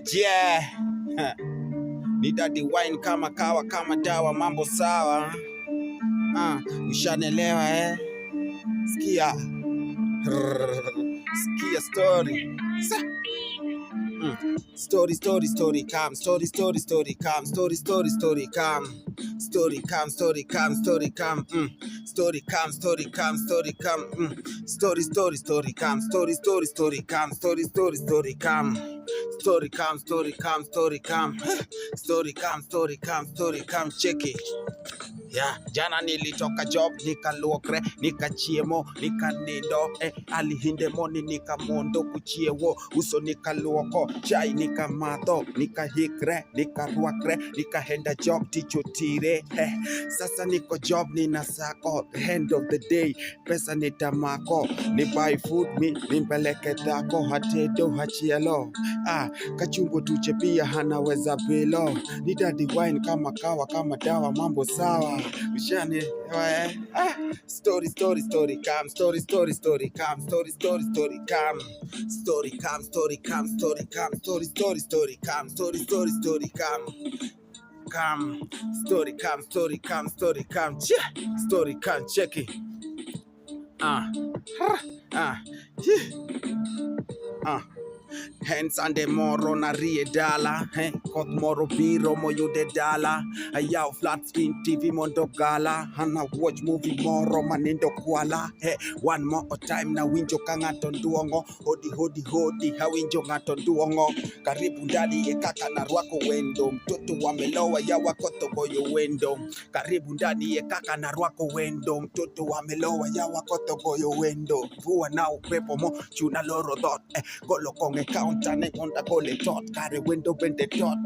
Yeah. Ni Daddy Wine kama kawa kama dawa, mambo sawa. Ushanelewa Sikia. Sikia story. Story, story, story, come. Story, story, story, come. Story, story, story, come. Story, come, story, come, story, come. Story, come, story, come, story, come. Story, story, story, come. Story, story, story, come. Story, story, story, come. Story, come, story, come, story, come. Story, come, story, come, story, come. Check it. Yeah, jana nilitoka job, nika lokre, nika chiemo, nika nido, alihinde moni, nika mondo kuchiewo, uso nika luoko, chai nika mato, nika hikre, nika ruakre, nika henda job ticho tire, sasa niko job nina sako, end of the day, pesa nitamako, ni buy food mi, nimpeleke dako, hatedo hachielo, kachungo tuche pia hanaweza bilo, ni Daddy Wine kama kawa kama dawa, mambo sawa. Story, story, story, come. Story, story, story, come. Story, story, story, come. Story, come, story, come, story, come. Story, story, story, come. Story, story, story, come. Come. Story, come, story, come, story, come. Story, come, check it. Hence and the moro na rie dala, kot moro biro moyo de dala, ayaw flat screen TV mondo gala, hana watch movie moro manendo kwala, one more time na winjo kangato nduongo, hodi hodi hodi hawinjo ngato nduongo, karibu ndani kaka na rwako wendo, mtoto wamelowa ya wakoto boyo wendo, karibu ndani kaka na rwako wendo, mtoto wamelowa ya wakoto boyo wendo, vua na upepo mo chuna loro dot, golo konge counter ne onda gole tot, kare window bende tot,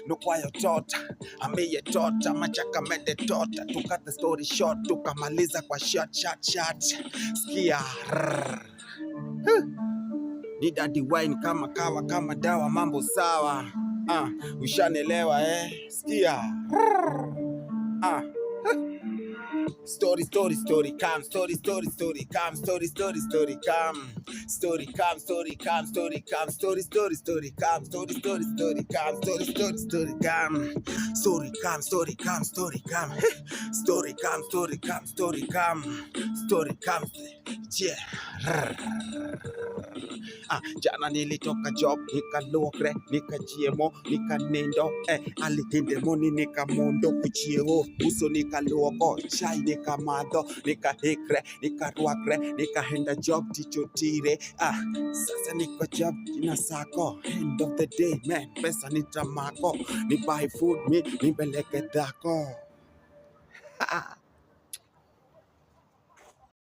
no kwayo tot, ameye tot, machaka mende tot, to cut the story short, tukamaliza kwa shot. Sikia. Ni Daddy Wine kama kawa kama dawa, mambo sawa. Ushanelewa Sikia. Story, story, story, come. Story, story, story, come. Story, story, story, come. Story, come, story, come, story, come. Story, story, story, come. Story, story, story, come. Story, story, story, come. Story, come, story, come, story, come. Story, come, story, come, story, come. Story, come. Yeah. Jana nilitoka job, nika lokre, nika chiemo, nika nendo, alihinde moni, nika mondo kuchiewo, uso nika luoko, chai nika madho, nika hikre, nika ruakre, nika henda job ticho tire, sasa niko job kina sako, end of the day, man, pesa nitamako, ni buy food mi, nimpeleke dako.